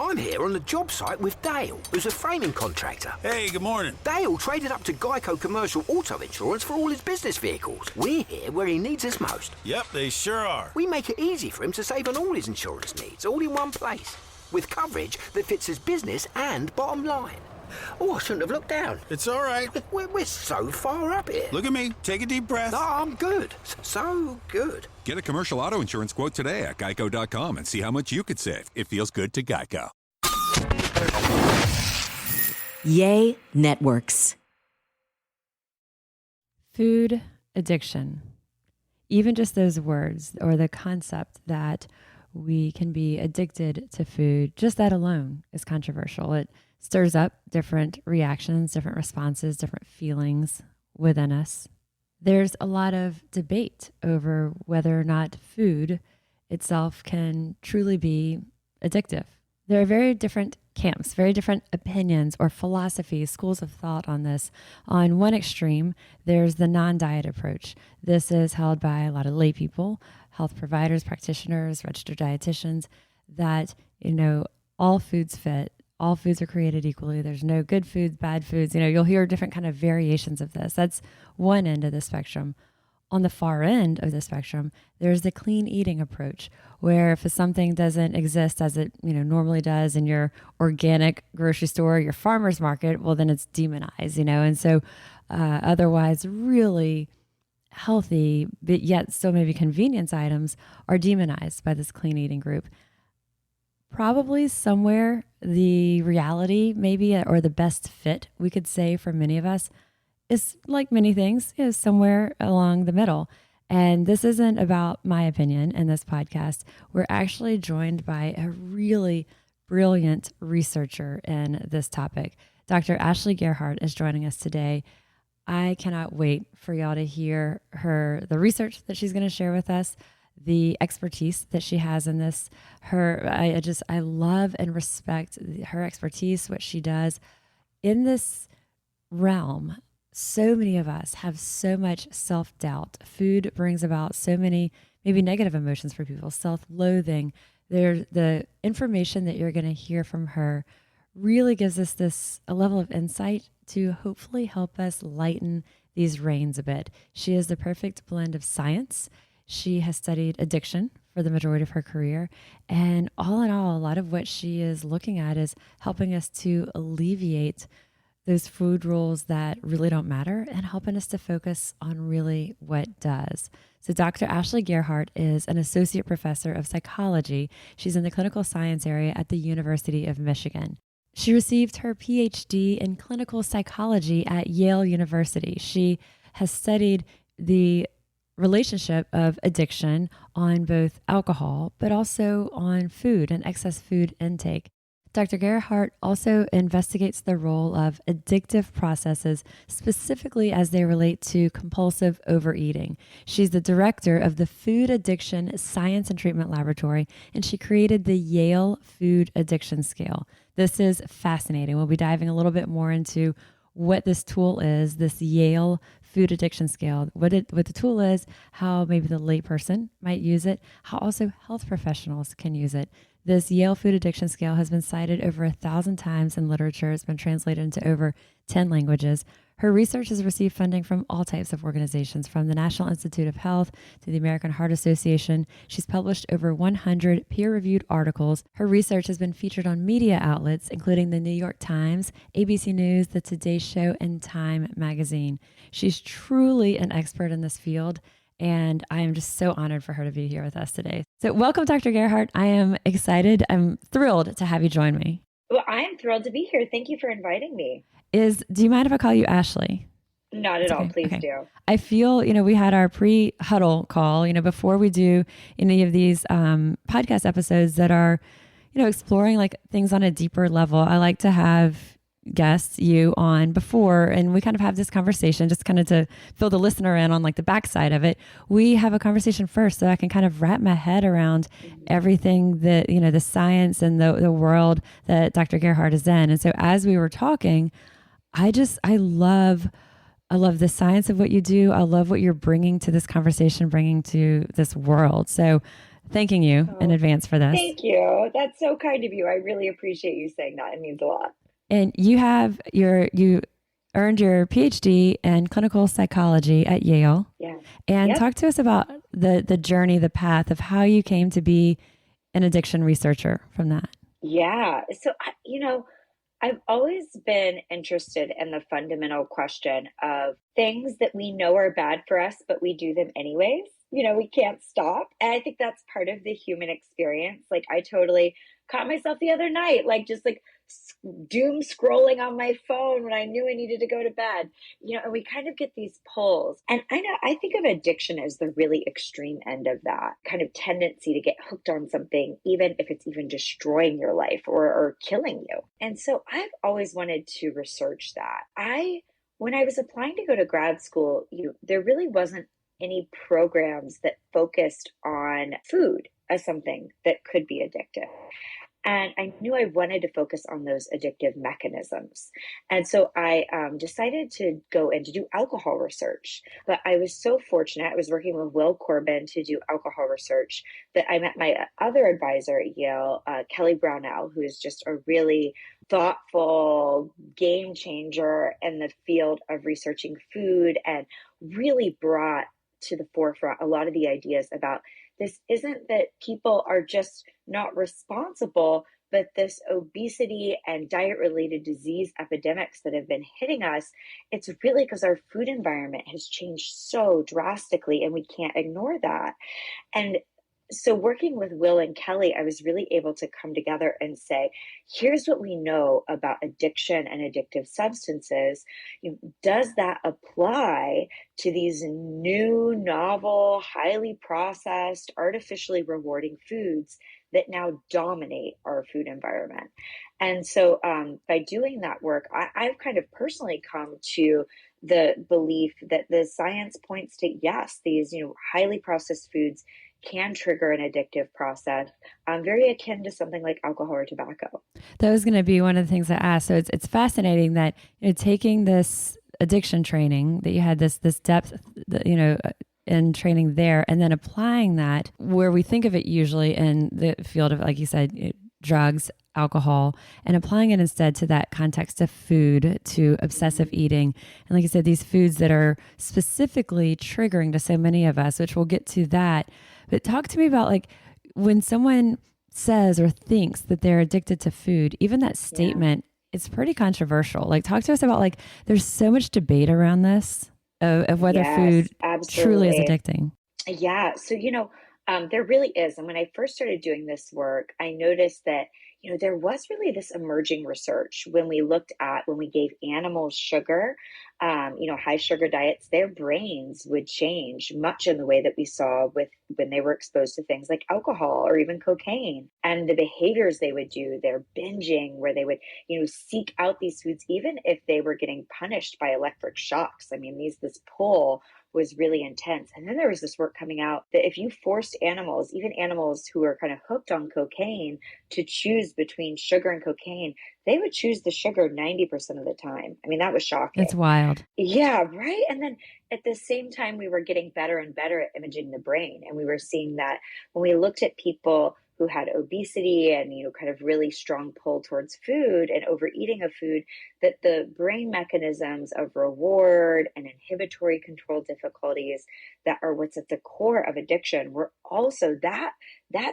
I'm here on the job site with Dale, who's a framing contractor. Hey, good morning. Dale traded up to Geico Commercial Auto Insurance for all his business vehicles. We're here where he needs us most. Yep, they sure are. We make it easy for him to save on all his insurance needs, all in one place, with coverage that fits his business and bottom line. Oh, I shouldn't have looked down. It's all right. We're so far up here. Look at me. Take a deep breath. No, I'm good. So good. Get a commercial auto insurance quote today at geico.com and see how much you could save. It feels good to Geico. Yay Networks. Food addiction. Even just those words or the concept that we can be addicted to food, just that alone is controversial. It stirs up different reactions, different responses, different feelings within us. There's a lot of debate over whether or not food itself can truly be addictive. There are very different camps, very different opinions or philosophies, schools of thought on this. On one extreme, there's the non-diet approach. This is held by a lot of lay people, health providers, practitioners, registered dietitians, that, all foods fit. All foods are created equally. There's no good foods, bad foods. You'll hear different kind of variations of this. That's one end of the spectrum. On the far end of the spectrum, there's the clean eating approach, where if something doesn't exist as it normally does in your organic grocery store, your farmer's market, well, then it's demonized, And so otherwise really healthy, but yet still maybe convenience items are demonized by this clean eating group. Probably somewhere the reality maybe, or the best fit we could say for many of us, is like many things, is somewhere along the middle. And this isn't about my opinion in this podcast. We're actually joined by a really brilliant researcher in this topic. Dr. Ashley Gearhardt is joining us today. I cannot wait for y'all to hear the research that she's going to share with us, the expertise that she has in this. I love and respect her expertise, what she does in this realm. So many of us have so much self-doubt. Food brings about so many maybe negative emotions for people, self-loathing. The information that you're going to hear from her really gives us a level of insight to hopefully help us lighten these reins a bit. She is the perfect blend of science. She has studied addiction for the majority of her career. And all in all, a lot of what she is looking at is helping us to alleviate those food rules that really don't matter and helping us to focus on really what does. So Dr. Ashley Gearhardt is an associate professor of psychology. She's in the clinical science area at the University of Michigan. She received her PhD in clinical psychology at Yale University. She has studied the relationship of addiction on both alcohol, but also on food and excess food intake. Dr. Gearhardt also investigates the role of addictive processes, specifically as they relate to compulsive overeating. She's the director of the Food Addiction Science and Treatment Laboratory, and she created the Yale Food Addiction Scale. This is fascinating. We'll be diving a little bit more into what this tool is, this Yale Food Addiction Scale, what the tool is, how maybe the layperson might use it, how also health professionals can use it. This Yale Food Addiction Scale has been cited over 1,000 times in literature. It's been translated into over 10 languages. Her research has received funding from all types of organizations, from the National Institute of Health to the American Heart Association. She's published over 100 peer-reviewed articles. Her research has been featured on media outlets, including the New York Times, ABC News, The Today Show, and Time magazine. She's truly an expert in this field, and I am just so honored for her to be here with us today. So welcome, Dr. Gearhardt. I am excited. I'm thrilled to have you join me. Well, I am thrilled to be here. Thank you for inviting me. Do you mind if I call you Ashley? Not at all. Please do. I feel, we had our pre-huddle call, before we do any of these podcast episodes that are, exploring like things on a deeper level. I like to have guests, you on before, and we kind of have this conversation just kind of to fill the listener in on like the backside of it. We have a conversation first so I can kind of wrap my head around everything that, the science and the world that Dr. Gearhardt is in. And so as we were talking, I love the science of what you do. I love what you're bringing to this conversation, bringing to this world. So thanking you in Oh, advance for this. thank you. That's so kind of you. I really appreciate you saying that. It means a lot. And you earned your PhD in clinical psychology at Yale. Yeah. And Yep. talk to us about the journey, the path of how you came to be an addiction researcher from that. Yeah. So, I've always been interested in the fundamental question of things that we know are bad for us, but we do them anyways. We can't stop. And I think that's part of the human experience. Like, I totally caught myself the other night, like, just like doom scrolling on my phone when I knew I needed to go to bed, and we kind of get these pulls. And I think of addiction as the really extreme end of that kind of tendency to get hooked on something, even if it's even destroying your life or killing you. And so I've always wanted to research that. When I was applying to go to grad school, there really wasn't any programs that focused on food as something that could be addictive. And I knew I wanted to focus on those addictive mechanisms. And so I decided to go in to do alcohol research. But I was so fortunate. I was working with Will Corbin to do alcohol research that I met my other advisor at Yale, Kelly Brownell, who is just a really thoughtful game changer in the field of researching food and really brought to the forefront a lot of the ideas about this isn't that people are just not responsible, but this obesity and diet related disease epidemics that have been hitting us, it's really because our food environment has changed so drastically and we can't ignore that. And so working with Will and Kelly, I was really able to come together and say, here's what we know about addiction and addictive substances. Does that apply to these new, novel, highly processed, artificially rewarding foods that now dominate our food environment? And so by doing that work, I've kind of personally come to the belief that the science points to yes, these highly processed foods can trigger an addictive process, very akin to something like alcohol or tobacco. That was going to be one of the things I asked. So it's fascinating that taking this addiction training that you had this depth, in training there, and then applying that where we think of it usually in the field of, like you said, drugs, alcohol, and applying it instead to that context of food, to obsessive eating. And like you said, these foods that are specifically triggering to so many of us, which we'll get to that. But talk to me about like when someone says or thinks that they're addicted to food, even that statement, it's pretty controversial. Like talk to us about like, there's so much debate around this of whether food truly is addicting. Yeah. So, there really is. And when I first started doing this work, I noticed that, there was really this emerging research when we gave animals sugar, high sugar diets, their brains would change much in the way that we saw when they were exposed to things like alcohol or even cocaine, and the behaviors they would do, their binging, where they would, seek out these foods, even if they were getting punished by electric shocks. I mean, this pull was really intense. And then there was this work coming out that if you forced animals, even animals who are kind of hooked on cocaine, to choose between sugar and cocaine, they would choose the sugar 90% of the time. I mean, that was shocking. It's wild. Yeah, right. And then at the same time, we were getting better and better at imaging the brain. And we were seeing that when we looked at people who had obesity and, kind of really strong pull towards food and overeating of food, that the brain mechanisms of reward and inhibitory control difficulties that are what's at the core of addiction were also that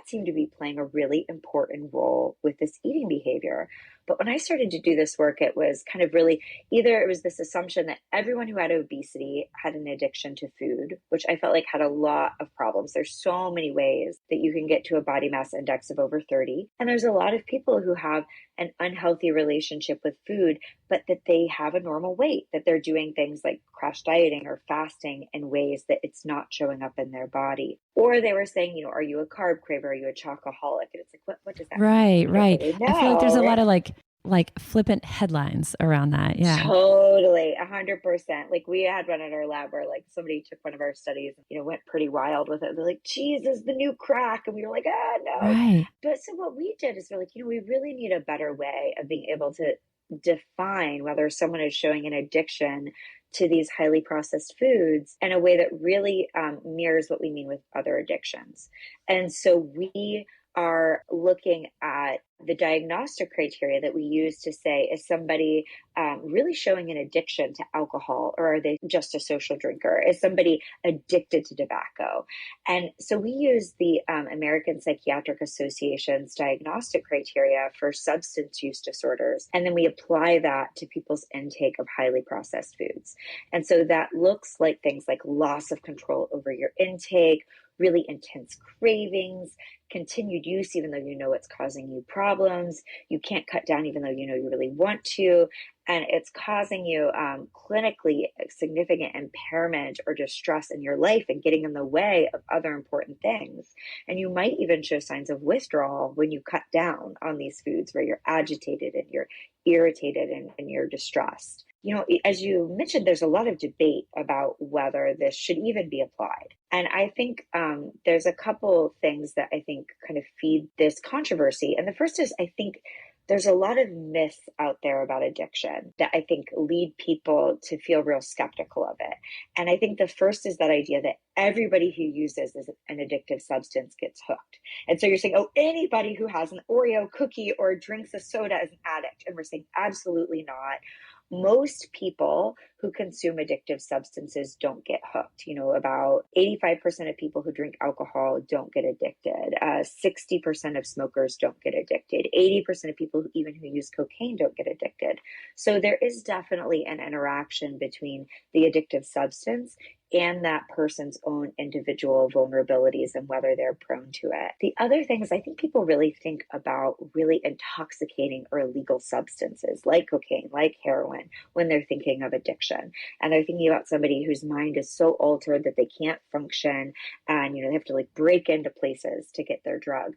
seemed to be playing a really important role with this eating behavior. But when I started to do this work, it was kind of really either it was this assumption that everyone who had obesity had an addiction to food, which I felt like had a lot of problems. There's so many ways that you can get to a body mass index of over 30. And there's a lot of people who have an unhealthy relationship with food, but that they have a normal weight, that they're doing things like crash dieting or fasting in ways that it's not showing up in their body. Or they were saying, are you a carb craver? Are you a chocoholic? And it's like, what does that mean? Right. Really I feel like there's a lot of like flippant headlines around that. Yeah. Totally. 100%. Like we had one in our lab where like somebody took one of our studies, went pretty wild with it. They're like, geez, this is the new crack. And we were like, no. Right. But so what we did is we're like, we really need a better way of being able to define whether someone is showing an addiction to these highly processed foods in a way that really mirrors what we mean with other addictions. And so we are looking at the diagnostic criteria that we use to say, is somebody really showing an addiction to alcohol, or are they just a social drinker? Is somebody addicted to tobacco? And so we use the American Psychiatric Association's diagnostic criteria for substance use disorders, and then we apply that to people's intake of highly processed foods. And so that looks like things like loss of control over your intake, really intense cravings, continued use even though you know it's causing you problems, you can't cut down even though you know you really want to, and it's causing you clinically significant impairment or distress in your life and getting in the way of other important things. And you might even show signs of withdrawal when you cut down on these foods, where you're agitated and you're irritated and you're distressed. You know, as you mentioned, there's a lot of debate about whether this should even be applied. And I think there's a couple things that I think kind of feed this controversy. And the first is, I think there's a lot of myths out there about addiction that I think lead people to feel real skeptical of it. And I think the first is that idea that everybody who uses an addictive substance gets hooked. And so you're saying, oh, anybody who has an Oreo cookie or drinks a soda is an addict. And we're saying, absolutely not. Most people who consume addictive substances don't get hooked. You know, about 85% of people who drink alcohol don't get addicted. 60% of smokers don't get addicted. 80% of people who use cocaine don't get addicted. So there is definitely an interaction between the addictive substance and that person's own individual vulnerabilities and whether they're prone to it. The other thing is, I think people really think about really intoxicating or illegal substances like cocaine, like heroin, when they're thinking of addiction. And they're thinking about somebody whose mind is so altered that they can't function, and, you know, they have to like break into places to get their drug.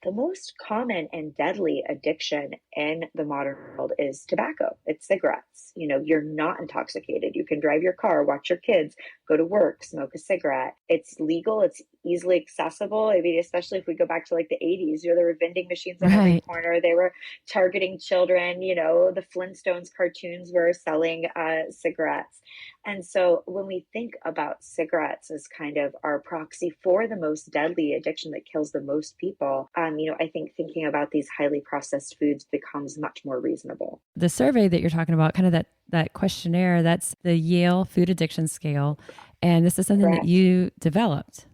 The most common and deadly addiction in the modern world is tobacco. It's cigarettes. You know, you're not intoxicated. You can drive your car, watch your kids, go to work, smoke a cigarette. It's legal. It's easily accessible. I mean, especially if we go back to like the 80s, you know, there were vending machines on every corner. They were targeting children. You know, the Flintstones cartoons were selling cigarettes. And so when we think about cigarettes as kind of our proxy for the most deadly addiction that kills the most people, you know, I think thinking about these highly processed foods becomes much more reasonable. The survey that you're talking about, kind of that questionnaire, that's the Yale Food Addiction Scale. And this is something Correct. that you developed,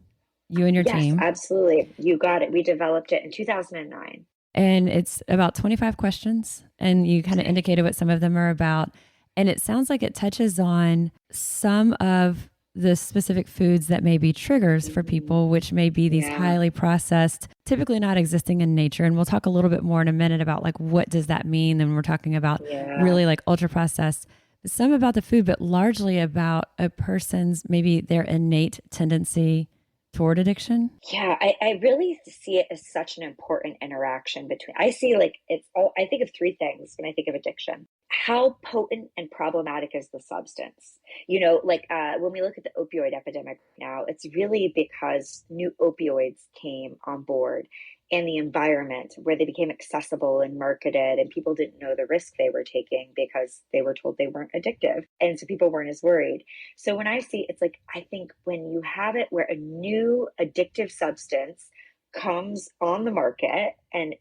you and your team. Yes, absolutely. You got it. We developed it in 2009. And it's about 25 questions. And you kind of indicated what some of them are about. And it sounds like it touches on some of the specific foods that may be triggers for people, which may be these highly processed, typically not existing in nature. And we'll talk a little bit more in a minute about like, what does that mean? And we're talking about really like ultra processed, some about the food, but largely about a person's, maybe their innate tendency toward addiction. Yeah, I really see it as such an important interaction between, I see like I think of three things when I think of addiction. How potent and problematic is the substance? You know, like when we look at the opioid epidemic now, it's really because new opioids came on board in the environment where they became accessible and marketed, and people didn't know the risk they were taking because they were told they weren't addictive. And so people weren't as worried. So when I see, it's like, I think when you have it where a new addictive substance comes on the market, and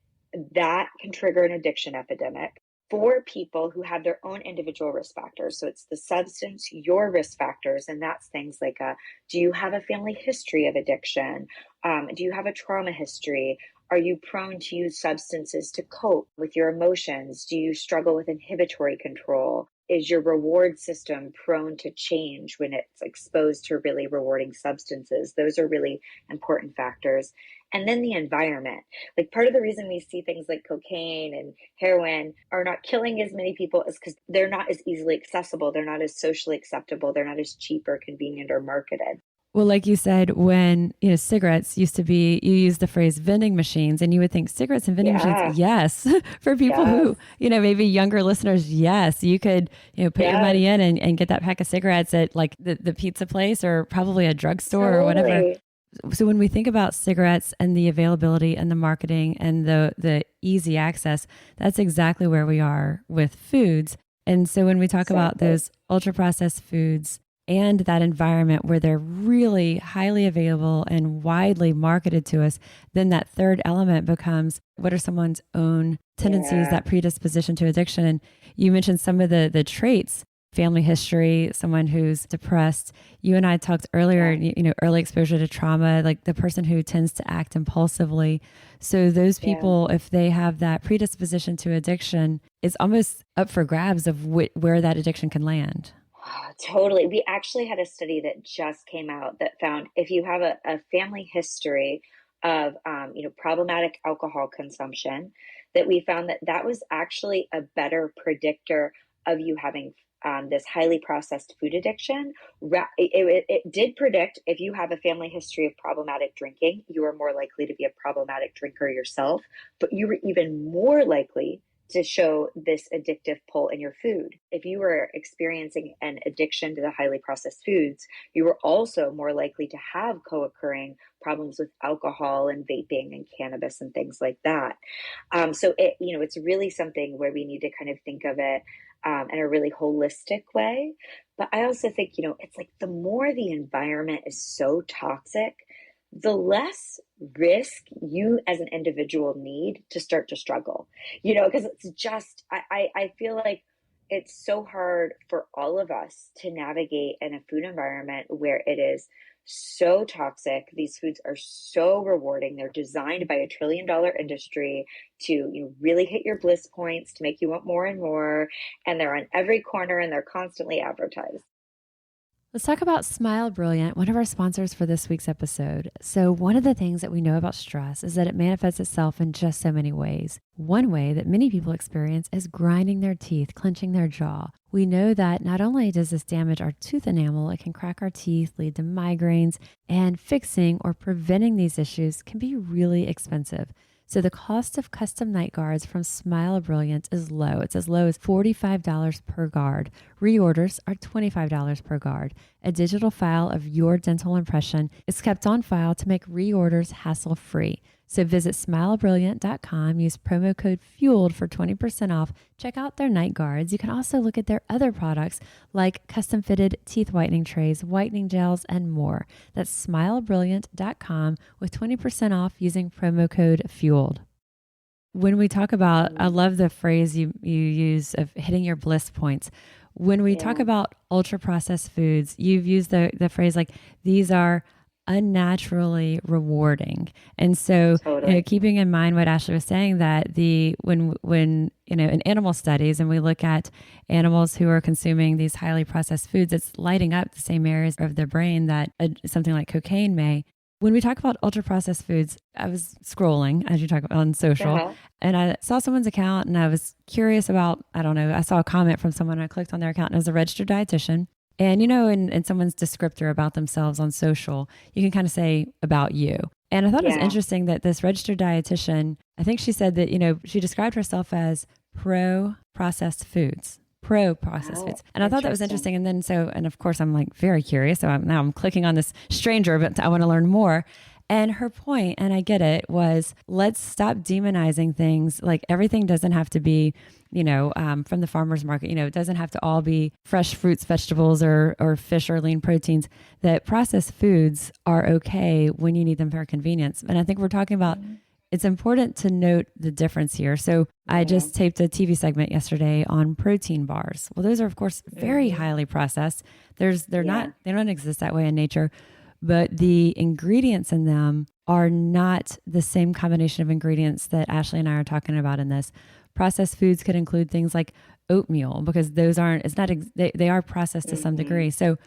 that can trigger an addiction epidemic for people who have their own individual risk factors. So it's the substance, your risk factors, and that's things like, do you have a family history of addiction? Do you have a trauma history? Are you prone to use substances to cope with your emotions? Do you struggle with inhibitory control? Is your reward system prone to change when it's exposed to really rewarding substances? Those are really important factors. And then the environment. Like, part of the reason we see things like cocaine and heroin are not killing as many people is because they're not as easily accessible. They're not as socially acceptable. They're not as cheap or convenient or marketed. Well, like you said, when, you know, cigarettes used to be, you used the phrase vending machines, and you would think cigarettes and vending machines, yes. For people who, you know, maybe younger listeners, yes, you could, you know, put your money in and get that pack of cigarettes at like the pizza place or probably a drugstore or whatever. So when we think about cigarettes and the availability and the marketing and the easy access, that's exactly where we are with foods. And so when we talk about Exactly. those ultra processed foods and that environment where they're really highly available and widely marketed to us, then that third element becomes what are someone's own tendencies, Yeah. that predisposition to addiction. And you mentioned some of the traits, family history, someone who's depressed. You and I talked earlier, Yeah. early exposure to trauma, like the person who tends to act impulsively. So those Yeah. people, if they have that predisposition to addiction, it's almost up for grabs of where that addiction can land. Totally. We actually had a study that just came out that found if you have a family history of, problematic alcohol consumption, that we found that that was actually a better predictor of you having this highly processed food addiction. It did predict if you have a family history of problematic drinking, you are more likely to be a problematic drinker yourself, but you were even more likely to show this addictive pull in your food. If you were experiencing an addiction to the highly processed foods, you were also more likely to have co-occurring problems with alcohol and vaping and cannabis and things like that. So it's really something where we need to kind of think of it in a really holistic way. But I also think, it's like the more the environment is so toxic, the less risk you as an individual need to start to struggle, because it's just, I feel like it's so hard for all of us to navigate in a food environment where it is so toxic. These foods are so rewarding. They're designed by $1 trillion industry to really hit your bliss points to make you want more and more. And they're on every corner and they're constantly advertised. Let's talk about Smile Brilliant, one of our sponsors for this week's episode. So, one of the things that we know about stress is that it manifests itself in just so many ways. One way that many people experience is grinding their teeth, clenching their jaw. We know that not only does this damage our tooth enamel, it can crack our teeth, lead to migraines, and fixing or preventing these issues can be really expensive. So the cost of custom night guards from Smile Brilliant is low. It's as low as $45 per guard. Reorders are $25 per guard. A digital file of your dental impression is kept on file to make reorders hassle-free. So visit smilebrilliant.com, use promo code FUELED for 20% off. Check out their night guards. You can also look at their other products like custom fitted teeth whitening trays, whitening gels, and more. That's smilebrilliant.com with 20% off using promo code FUELED. When we talk about, I love the phrase you use of hitting your bliss points. When we talk Yeah. about ultra processed foods, you've used the phrase like these are unnaturally rewarding. And so, Totally. keeping in mind what Ashley was saying, that when in animal studies and we look at animals who are consuming these highly processed foods, it's lighting up the same areas of their brain that something like cocaine may. When we talk about ultra processed foods, I was scrolling as you talk about on social, Uh-huh. and I saw someone's account and I was curious about, I don't know, I saw a comment from someone, I clicked on their account and it was a registered dietitian. And, in someone's descriptor about themselves on social, you can kind of say about you. And I thought it was Yeah. interesting that this registered dietitian, I think she said that, she described herself as pro processed foods. Pro processed Oh, foods. And I thought that was interesting. interesting. And then and of course, I'm like very curious. So now I'm clicking on this stranger, but I want to learn more. And her point, and I get it, was let's stop demonizing things. Like everything doesn't have to be, from the farmer's market. It doesn't have to all be fresh fruits, vegetables, or fish or lean proteins. That processed foods are okay when you need them for convenience. And I think we're talking about, it's important to note the difference here. So I Yeah. just taped a TV segment yesterday on protein bars. Well, those are of course very Mhm. highly processed. Yeah. They don't exist that way in nature, but the ingredients in them are not the same combination of ingredients that Ashley and I are talking about in this. Processed foods could include things like oatmeal, because those aren't, it's not, they are processed to some Mhm. degree. So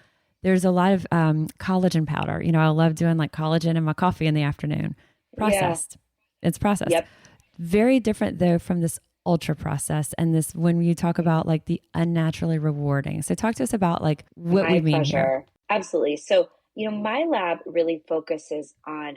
there's a lot of collagen powder. I love doing like collagen in my coffee in the afternoon. Yeah. Processed. It's processed. Yep. Very different though from this ultra processed and this when you talk about like the unnaturally rewarding. So talk to us about like what we My mean here. pleasure. Absolutely. So, my lab really focuses on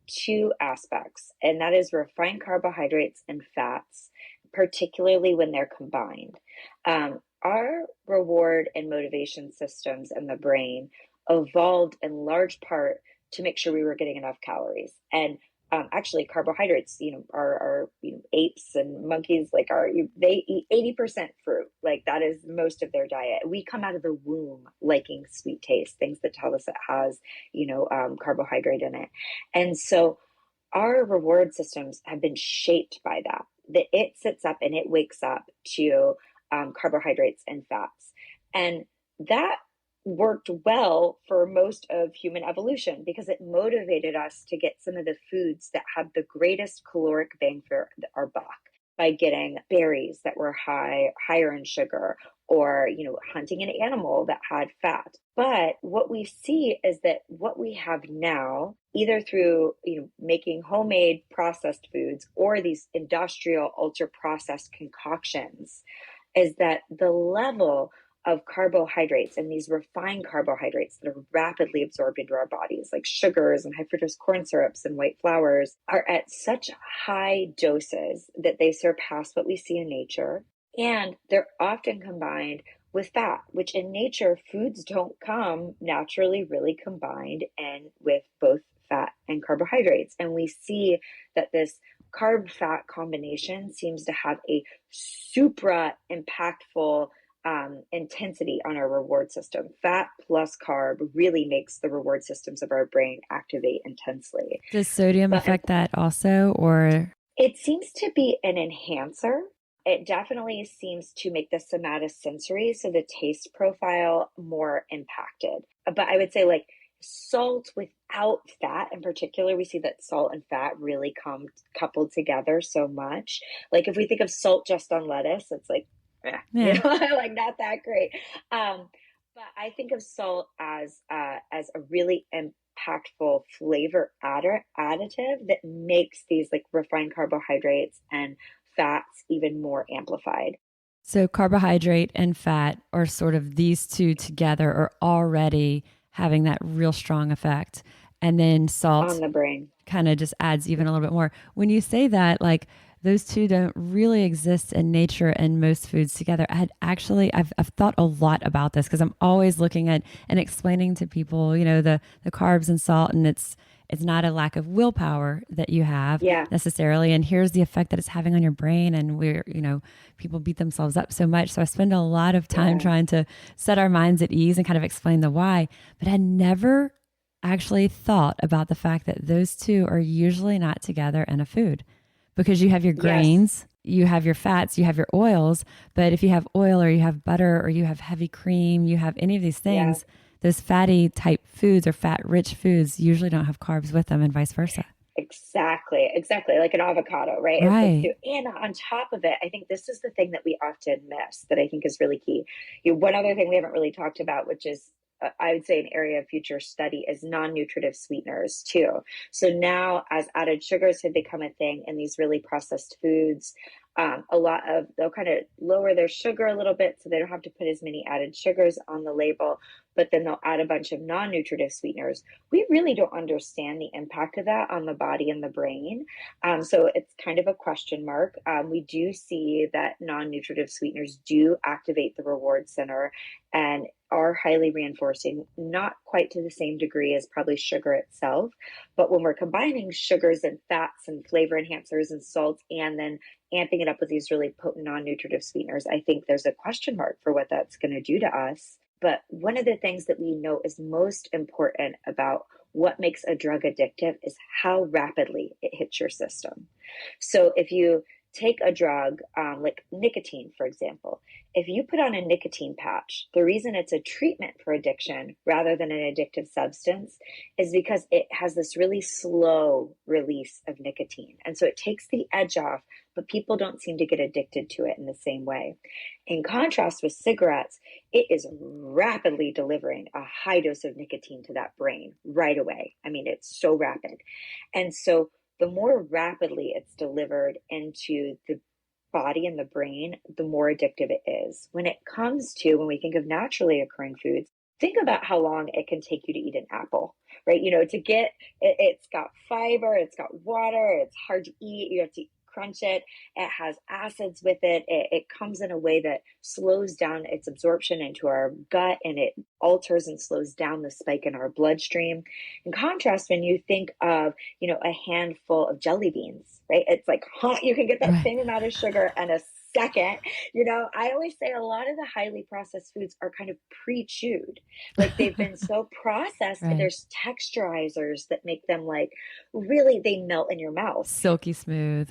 two aspects, and that is refined carbohydrates and fats, particularly when they're combined. Our reward and motivation systems in the brain evolved in large part to make sure we were getting enough calories. And actually carbohydrates, are apes and monkeys, like they eat 80% fruit. Like that is most of their diet. We come out of the womb liking sweet taste, things that tell us it has, carbohydrate in it. And so our reward systems have been shaped by that, that it sits up and it wakes up to carbohydrates and fats. And that worked well for most of human evolution because it motivated us to get some of the foods that had the greatest caloric bang for our buck by getting berries that were higher in sugar, or hunting an animal that had fat. But what we see is that what we have now, either through making homemade processed foods or these industrial ultra processed concoctions, is that the level of carbohydrates and these refined carbohydrates that are rapidly absorbed into our bodies, like sugars and high fructose corn syrups and white flours, are at such high doses that they surpass what we see in nature. And they're often combined with fat, which in nature, foods don't come naturally really combined and with both fat and carbohydrates. And we see that this carb fat combination seems to have a supra impactful intensity on our reward system. Fat plus carb really makes the reward systems of our brain activate intensely. Does sodium affect that also, or? It seems to be an enhancer. It definitely seems to make the somatosensory, so the taste profile, more impacted. But I would say like salt without fat in particular, we see that salt and fat really come coupled together so much. Like if we think of salt just on lettuce, it's like, like not that great. But I think of salt as a really impactful flavor additive that makes these like refined carbohydrates and fats even more amplified. So carbohydrate and fat are sort of, these two together are already having that real strong effect. And then salt on the brain kind of just adds even a little bit more. When you say that, like those two don't really exist in nature and most foods together. I've thought a lot about this because I'm always looking at and explaining to people, the carbs and salt, and it's not a lack of willpower that you have necessarily. And here's the effect that it's having on your brain. And people beat themselves up so much. So I spend a lot of time trying to set our minds at ease and kind of explain the why, but I never actually thought about the fact that those two are usually not together in a food, because you have your grains, you have your fats, you have your oils. But if you have oil or you have butter or you have heavy cream, you have any of these things, those fatty type foods or fat rich foods usually don't have carbs with them, and vice versa. Exactly. Like an avocado, right? Right. And on top of it, I think this is the thing that we often miss that I think is really key. One other thing we haven't really talked about, which is I would say an area of future study, is non-nutritive sweeteners too. So now as added sugars have become a thing in these really processed foods, they'll kind of lower their sugar a little bit so they don't have to put as many added sugars on the label, but then they'll add a bunch of non-nutritive sweeteners. We really don't understand the impact of that on the body and the brain. So it's kind of a question mark. We do see that non-nutritive sweeteners do activate the reward center and are highly reinforcing, not quite to the same degree as probably sugar itself. But when we're combining sugars and fats and flavor enhancers and salts, and then amping it up with these really potent non-nutritive sweeteners, I think there's a question mark for what that's going to do to us. But one of the things that we know is most important about what makes a drug addictive is how rapidly it hits your system. So if you take a drug like nicotine, for example, if you put on a nicotine patch, the reason it's a treatment for addiction rather than an addictive substance is because it has this really slow release of nicotine. And so it takes the edge off, but people don't seem to get addicted to it in the same way. In contrast with cigarettes, it is rapidly delivering a high dose of nicotine to that brain right away. I mean, it's so rapid. And so the more rapidly it's delivered into the body and the brain, the more addictive it is. When we think of naturally occurring foods, think about how long it can take you to eat an apple, right? It's got fiber, it's got water, it's hard to eat. You have to crunch it. It has acids with it. It comes in a way that slows down its absorption into our gut, and it alters and slows down the spike in our bloodstream. In contrast, when you think of, a handful of jelly beans, right? It's like, you can get that Right. same amount of sugar in a second. I always say a lot of the highly processed foods are kind of pre-chewed. Like they've been so processed, and Right. there's texturizers that make them like really, they melt in your mouth. Silky smooth.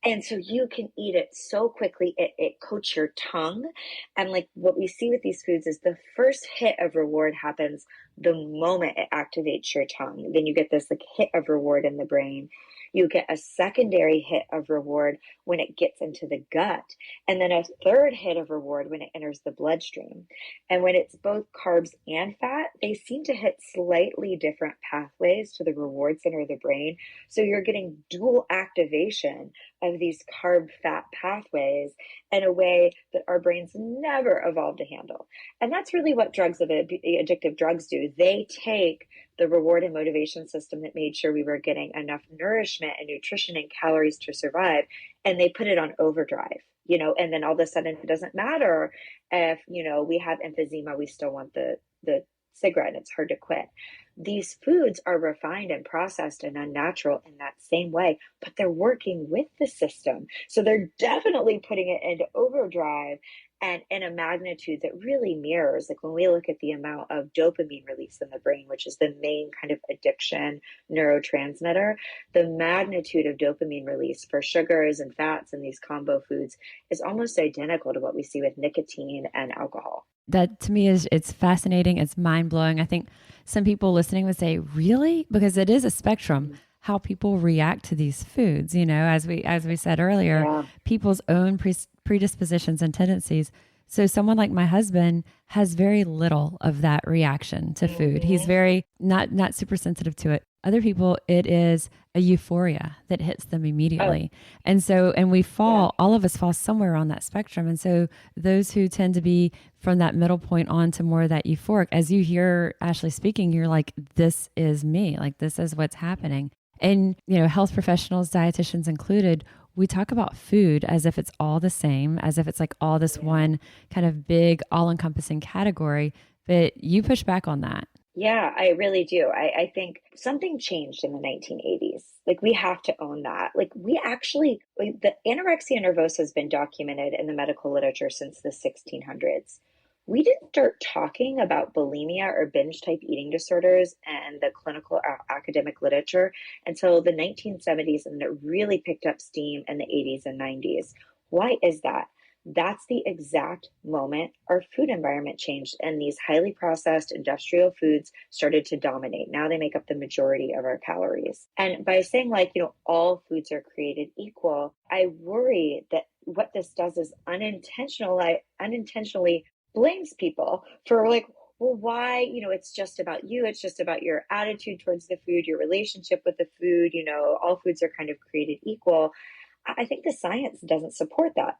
And so you can eat it so quickly, it coats your tongue. And like what we see with these foods is the first hit of reward happens the moment it activates your tongue. Then you get this like hit of reward in the brain. You get a secondary hit of reward when it gets into the gut, and then a third hit of reward when it enters the bloodstream. And when it's both carbs and fat, they seem to hit slightly different pathways to the reward center of the brain. So you're getting dual activation of these carb fat pathways in a way that our brains never evolved to handle. And that's really what addictive drugs do. They take the reward and motivation system that made sure we were getting enough nourishment and nutrition and calories to survive, and they put it on overdrive, and then all of a sudden it doesn't matter if, we have emphysema, we still want the cigarette and it's hard to quit. These foods are refined and processed and unnatural in that same way, but they're working with the system. So they're definitely putting it into overdrive and in a magnitude that really mirrors, like when we look at the amount of dopamine release in the brain, which is the main kind of addiction neurotransmitter, the magnitude of dopamine release for sugars and fats in these combo foods is almost identical to what we see with nicotine and alcohol. That to me it's fascinating. It's mind blowing. I think some people listening would say, really? Because it is a spectrum, how people react to these foods. As we said earlier, Yeah. people's own predispositions and tendencies. So someone like my husband has very little of that reaction to food. He's very not super sensitive to it. Other people, it is a euphoria that hits them immediately. And we fall, all of us fall somewhere on that spectrum. And so those who tend to be from that middle point on to more of that euphoric, as you hear Ashley speaking, you're like, this is me, like this is what's happening. And, health professionals, dietitians included, we talk about food as if it's all the same, as if it's like all this one kind of big, all-encompassing category. But you push back on that. Yeah, I really do. I think something changed in the 1980s. Like we have to own that. Like the anorexia nervosa has been documented in the medical literature since the 1600s. We didn't start talking about bulimia or binge type eating disorders and the clinical academic literature until the 1970s, and it really picked up steam in the 80s and 90s. Why is that? That's the exact moment our food environment changed and these highly processed industrial foods started to dominate. Now they make up the majority of our calories. And by saying all foods are created equal, I worry that what this does is unintentionally blames people for well, why, it's just about you. It's just about your attitude towards the food, your relationship with the food, all foods are kind of created equal. I think the science doesn't support that.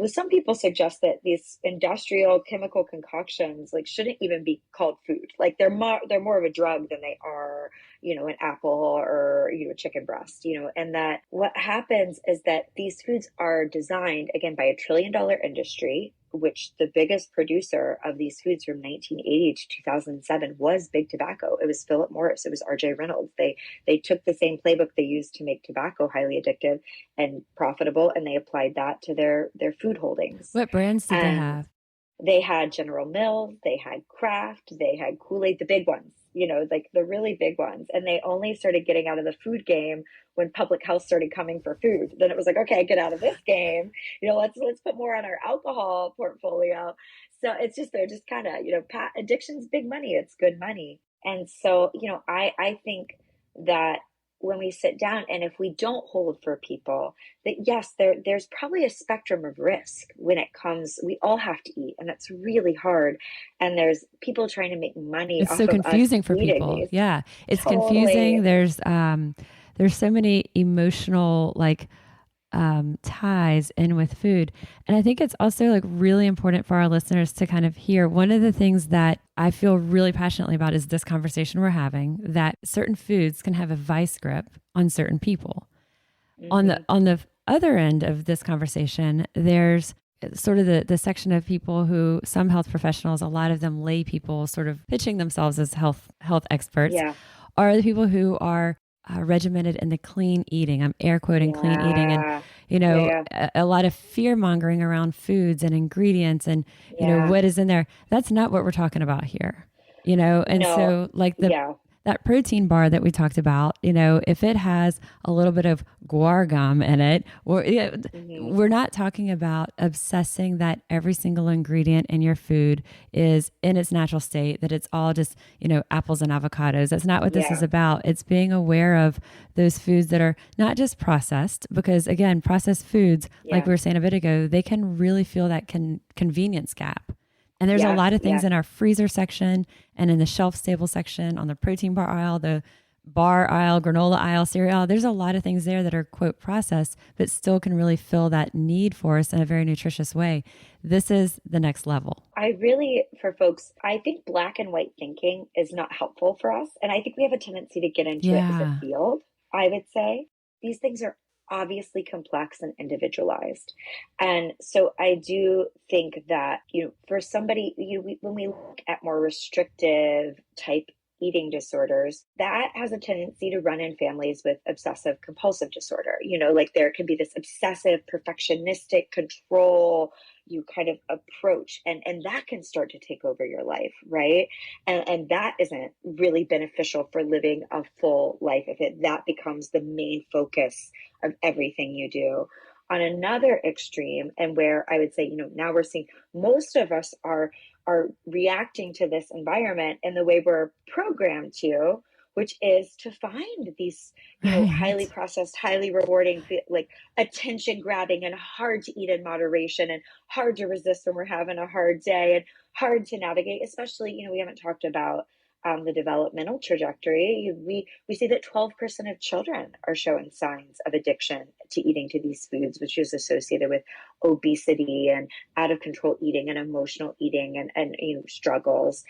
Some people suggest that these industrial chemical concoctions shouldn't even be called food. Like they're more of a drug than they are, an apple or a chicken breast. And that what happens is that these foods are designed again by a $1 trillion industry, which the biggest producer of these foods from 1980 to 2007 was Big Tobacco. It was Philip Morris. It was R.J. Reynolds. They took the same playbook they used to make tobacco highly addictive and profitable, and they applied that to their food holdings. What brands did they have? They had General Mills, they had Kraft, they had Kool-Aid, the big ones, the really big ones. And they only started getting out of the food game when public health started coming for food. Then it was like, okay, get out of this game. Let's put more on our alcohol portfolio. So it's just, they're just kind of, addiction's big money. It's good money. And so, I think that when we sit down and if we don't hold for people that yes, there's probably a spectrum of risk when it comes, we all have to eat and it's really hard. And there's people trying to make money. It's so confusing for people. These. Yeah. It's Totally. confusing. There's so many emotional ties in with food. And I think it's also really important for our listeners to kind of hear. One of the things that I feel really passionately about is this conversation we're having, that certain foods can have a vice grip on certain people. On the other end of this conversation, there's sort of the section of people who, some health professionals, a lot of them lay people sort of pitching themselves as health experts, are the people who are regimented in the clean eating. I'm air quoting clean eating, and a lot of fear mongering around foods and ingredients and you know what is in there. That's not what we're talking about here. So like that protein bar that we talked about, if it has a little bit of guar gum in it, we're not talking about obsessing that every single ingredient in your food is in its natural state, that it's all just, apples and avocados. That's not what this is about. It's being aware of those foods that are not just processed, because again, processed foods, like we were saying a bit ago, they can really feel that convenience gap. And there's a lot of things in our freezer section and in the shelf stable section, on the protein bar aisle, the bar aisle, granola aisle, cereal aisle. There's a lot of things there that are, quote, processed, but still can really fill that need for us in a very nutritious way. This is the next level. For folks, I think black and white thinking is not helpful for us. And I think we have a tendency to get into it as a field, I would say. These things are obviously complex and individualized. And so I do think that, for somebody, when we look at more restrictive type eating disorders, that has a tendency to run in families with obsessive compulsive disorder. Like there can be this obsessive, perfectionistic control kind of approach, and that can start to take over your life, right? And that isn't really beneficial for living a full life if that becomes the main focus of everything you do. On another extreme, and where I would say, now we're seeing most of us are reacting to this environment in the way we're programmed to, which is to find these, highly processed, highly rewarding, like attention grabbing and hard to eat in moderation and hard to resist when we're having a hard day and hard to navigate, especially, we haven't talked about the developmental trajectory. We see that 12% of children are showing signs of addiction to eating to these foods, which is associated with obesity and out of control eating and emotional eating and struggles.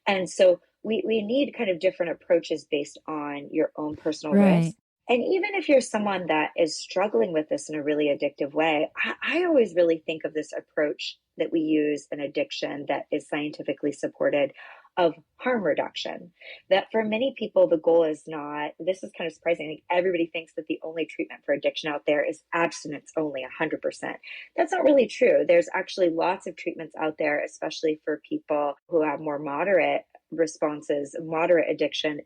And so we need kind of different approaches based on your own personal risk. And even if you're someone that is struggling with this in a really addictive way, I always really think of this approach that we use in addiction that is scientifically supported, of harm reduction. That for many people, the goal is not, this is kind of surprising. I think everybody thinks that the only treatment for addiction out there is abstinence only, 100%. That's not really true. There's actually lots of treatments out there, especially for people who have more moderate responses. Moderate addiction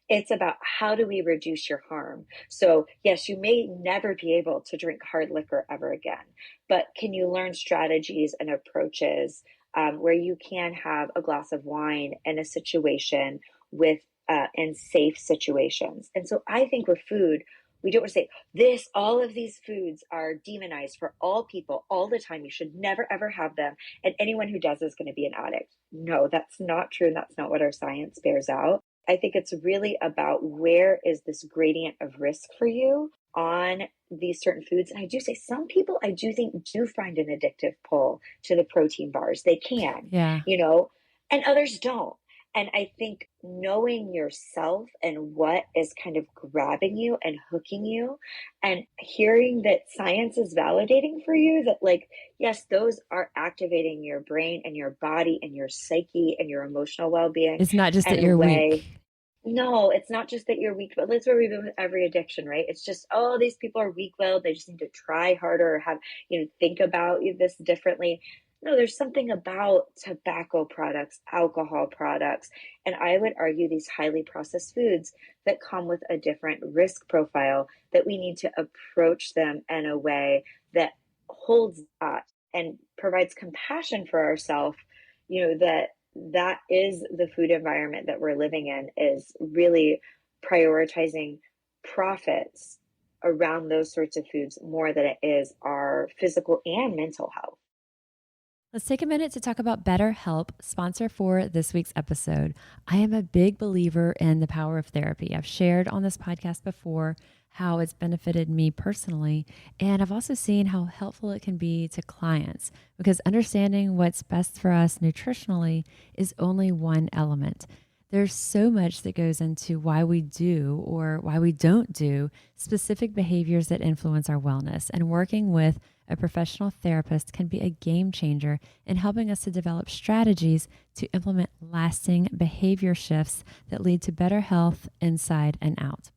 it's about how do we reduce your harm? So yes, you may never be able to drink hard liquor ever again, but can you learn strategies and approaches where you can have a glass of wine in a situation with in safe situations? And so I think with food, we don't want to say all of these foods are demonized for all people all the time. You should never, ever have them. And anyone who does is going to be an addict. No, that's not true. And that's not what our science bears out. I think it's really about where is this gradient of risk for you on these certain foods. And I do say some people, I do think, do find an addictive pull to the protein bars. They can, and others don't. And I think knowing yourself and what is kind of grabbing you and hooking you, and hearing that science is validating for you that, like, yes, those are activating your brain and your body and your psyche and your emotional well-being. It's not just that you're weak. No, it's not just that you're weak, but that's where we've been with every addiction, right? It's just, these people are weak-willed. They just need to try harder or have, think about this differently. No, there's something about tobacco products, alcohol products, and I would argue these highly processed foods that come with a different risk profile, that we need to approach them in a way that holds that and provides compassion for ourselves, that is the food environment that we're living in, is really prioritizing profits around those sorts of foods more than it is our physical and mental health. Let's take a minute to talk about BetterHelp, sponsor for this week's episode. I am a big believer in the power of therapy. I've shared on this podcast before how it's benefited me personally, and I've also seen how helpful it can be to clients, because understanding what's best for us nutritionally is only one element. There's so much that goes into why we do or why we don't do specific behaviors that influence our wellness. And working with a professional therapist can be a game changer in helping us to develop strategies to implement lasting behavior shifts that lead to better health inside and out.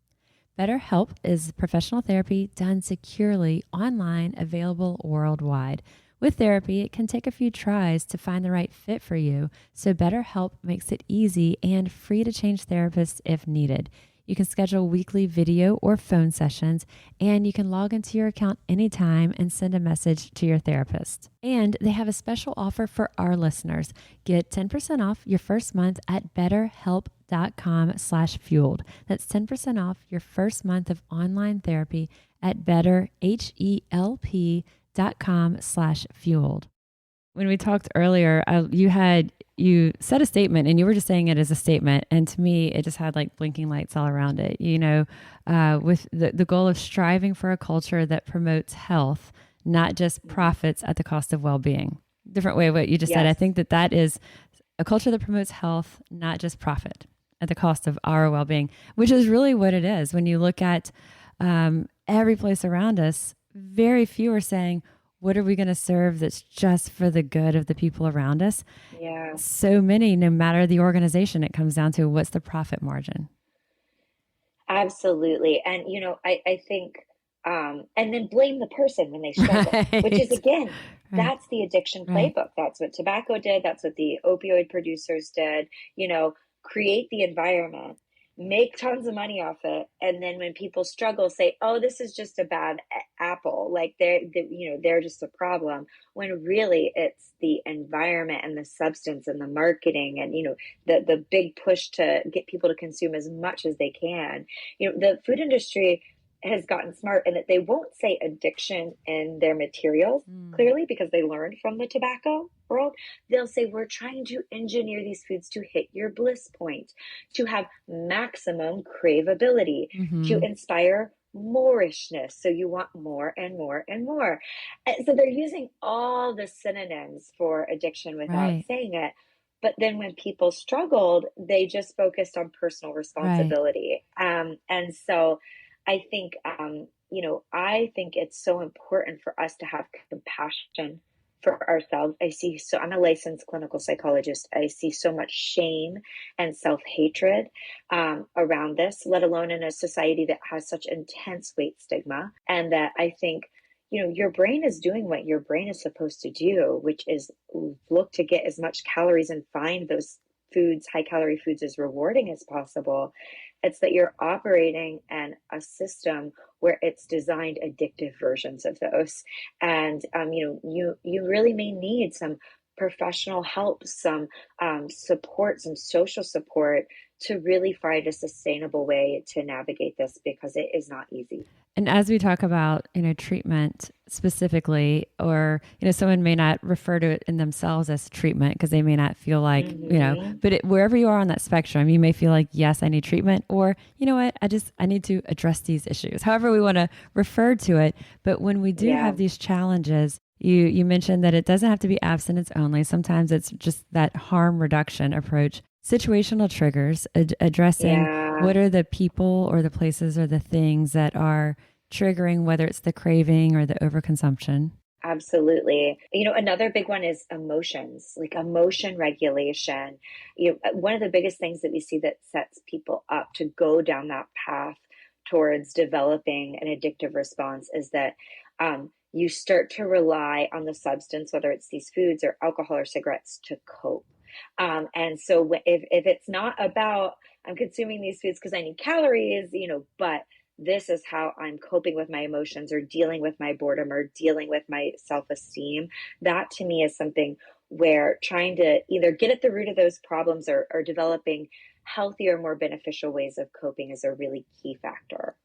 BetterHelp is professional therapy done securely online, available worldwide. With therapy, it can take a few tries to find the right fit for you, so BetterHelp makes it easy and free to change therapists if needed. You can schedule weekly video or phone sessions, and you can log into your account anytime and send a message to your therapist. And they have a special offer for our listeners. Get 10% off your first month at betterhelp.com/fueled. That's 10% off your first month of online therapy at betterhelp.com/fueled. When we talked earlier, you said a statement and you were just saying it as a statement. And to me, it just had like blinking lights all around it, with the goal of striving for a culture that promotes health, not just profits at the cost of well-being. Different way of what you just said. I think that is a culture that promotes health, not just profit at the cost of our well-being, which is really what it is. When you look at every place around us, very few are saying, what are we going to serve that's just for the good of the people around us? Yeah. So many, no matter the organization, it comes down to what's the profit margin. Absolutely. And, I think, and then blame the person when they struggle, Right. which is, again, Right. that's the addiction Right. playbook. That's what tobacco did. That's what the opioid producers did, create the environment, make tons of money off it. And then when people struggle, say, oh, this is just a bad apple. Like they're just a problem, when really it's the environment and the substance and the marketing and, the big push to get people to consume as much as they can. The food industry has gotten smart in that they won't say addiction in their materials, clearly, because they learned from the tobacco world. They'll say, we're trying to engineer these foods to hit your bliss point, to have maximum craveability, to inspire moorishness. So you want more and more and more. And so they're using all the synonyms for addiction without saying it. But then when people struggled, they just focused on personal responsibility. And so I think, I think it's so important for us to have compassion for ourselves. I'm a licensed clinical psychologist. I see so much shame and self-hatred around this, let alone in a society that has such intense weight stigma. And that I think, your brain is doing what your brain is supposed to do, which is look to get as much calories and find those foods, high calorie foods, as rewarding as possible. It's that you're operating in a system where it's designed addictive versions of those. And, you really may need some professional help, some support, some social support to really find a sustainable way to navigate this, because it is not easy. And as we talk about, treatment specifically, or, someone may not refer to it in themselves as treatment because they may not feel like, but wherever you are on that spectrum, you may feel like, yes, I need treatment, or, you know what, I need to address these issues, however we want to refer to it. But when we do have these challenges, you mentioned that it doesn't have to be abstinence only. Sometimes it's just that harm reduction approach. Situational triggers, addressing what are the people or the places or the things that are triggering, whether it's the craving or the overconsumption. Absolutely. Another big one is emotions, like emotion regulation. One of the biggest things that we see that sets people up to go down that path towards developing an addictive response is that you start to rely on the substance, whether it's these foods or alcohol or cigarettes, to cope. And so if it's not about, I'm consuming these foods because I need calories, but this is how I'm coping with my emotions or dealing with my boredom or dealing with my self-esteem, that to me is something where trying to either get at the root of those problems or developing healthier, more beneficial ways of coping is a really key factor.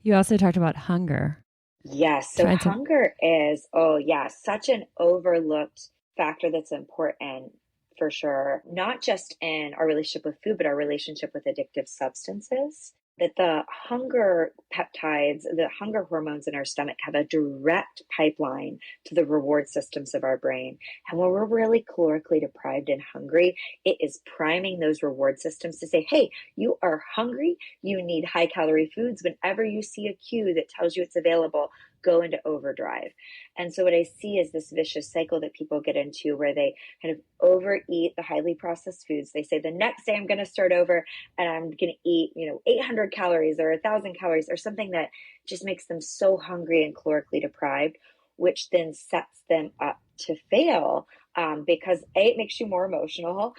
You also talked about hunger. Yes. So hunger is, such an overlooked factor that's important. For sure, not just in our relationship with food, but our relationship with addictive substances. that the hunger peptides, the hunger hormones in our stomach have a direct pipeline to the reward systems of our brain. And when we're really calorically deprived and hungry, it is priming those reward systems to say, hey, you are hungry, you need high calorie foods. Whenever you see a cue that tells you it's available, go into overdrive. And so what I see is this vicious cycle that people get into where they kind of overeat the highly processed foods. They say the next day I'm going to start over and I'm going to eat, 800 calories or 1,000 calories or something that just makes them so hungry and calorically deprived, which then sets them up to fail. Because A, it makes you more emotional,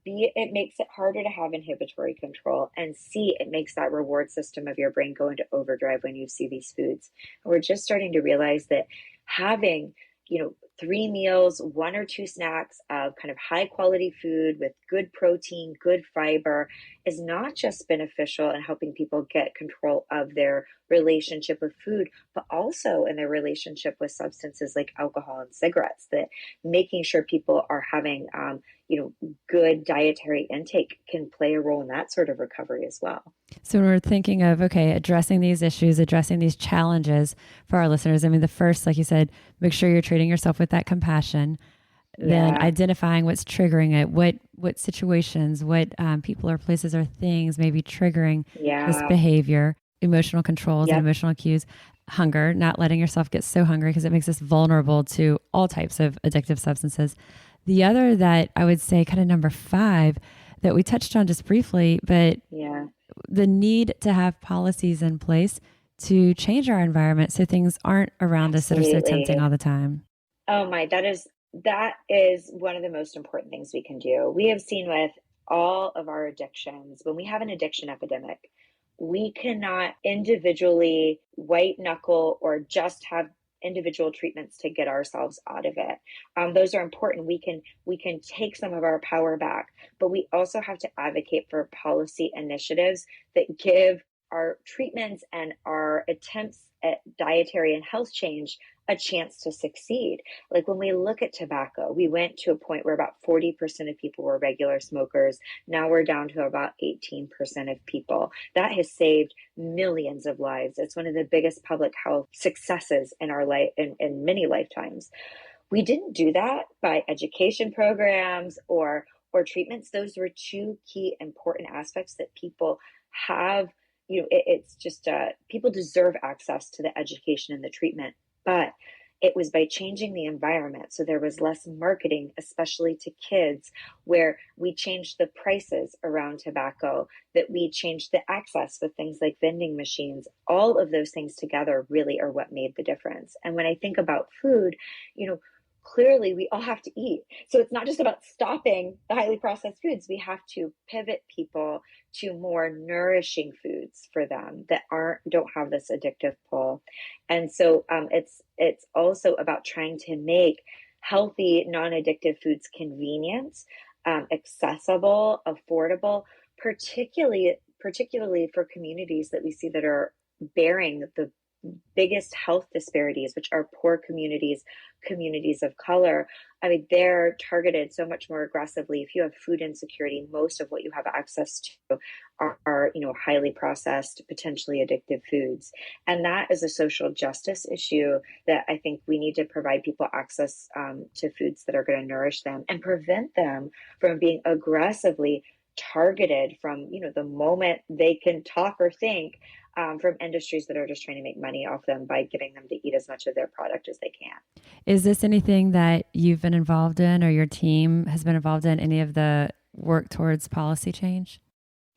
B, it makes it harder to have inhibitory control, and C, it makes that reward system of your brain go into overdrive when you see these foods. And we're just starting to realize that having, 3 meals, 1 or 2 snacks of kind of high quality food with good protein, good fiber is not just beneficial in helping people get control of their relationship with food, but also in their relationship with substances like alcohol and cigarettes, that making sure people are having, good dietary intake can play a role in that sort of recovery as well. So when we're thinking of, okay, addressing these issues, addressing these challenges for our listeners, I mean, the first, like you said, make sure you're treating yourself with that compassion, then identifying what's triggering it, what situations, what people or places or things may be triggering this behavior, emotional controls and emotional cues, hunger, not letting yourself get so hungry because it makes us vulnerable to all types of addictive substances. The other that I would say kind of number 5 that we touched on just briefly, but the need to have policies in place to change our environment so things aren't around us that are so tempting all the time. Oh my, that is one of the most important things we can do. We have seen with all of our addictions, when we have an addiction epidemic, we cannot individually white knuckle or just have individual treatments to get ourselves out of it. Those are important. We can take some of our power back, but we also have to advocate for policy initiatives that give our treatments and our attempts at dietary and health change a chance to succeed. Like when we look at tobacco, we went to a point where about 40% of people were regular smokers. Now we're down to about 18% of people. That has saved millions of lives. It's one of the biggest public health successes in our life, in many lifetimes. We didn't do that by education programs or treatments. Those were 2 key important aspects that people have. It's just people deserve access to the education and the treatment, but it was by changing the environment. So there was less marketing, especially to kids, where we changed the prices around tobacco, that we changed the access with things like vending machines. All of those things together really are what made the difference. And when I think about food, clearly we all have to eat. So it's not just about stopping the highly processed foods. We have to pivot people to more nourishing foods for them that don't have this addictive pull. And so it's also about trying to make healthy, non-addictive foods convenient, accessible, affordable, particularly for communities that we see that are bearing the biggest health disparities, which are poor communities of color. I mean, they're targeted so much more aggressively. If you have food insecurity, most of what you have access to are highly processed, potentially addictive foods. And that is a social justice issue that I think we need to provide people access to foods that are going to nourish them and prevent them from being aggressively targeted from, the moment they can talk or think, from industries that are just trying to make money off them by getting them to eat as much of their product as they can. Is this anything that you've been involved in or your team has been involved in, any of the work towards policy change?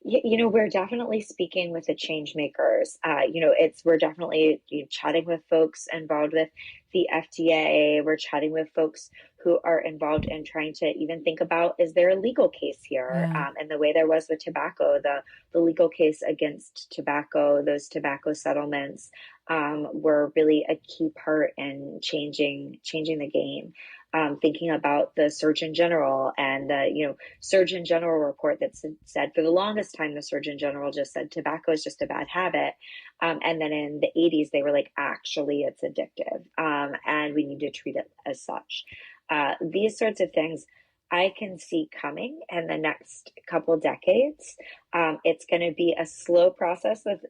We're definitely speaking with the change makers. We're definitely chatting with folks involved with the FDA. We're chatting with folks who are involved in trying to even think about, is there a legal case here? And the way there was with tobacco, the legal case against tobacco, those tobacco settlements were really a key part in changing the game. Thinking about the Surgeon General and the Surgeon General report that said for the longest time the Surgeon General just said tobacco is just a bad habit, and then in the 80s they were like, actually it's addictive, and we need to treat it as such. These sorts of things I can see coming in the next couple decades. It's going to be a slow process with,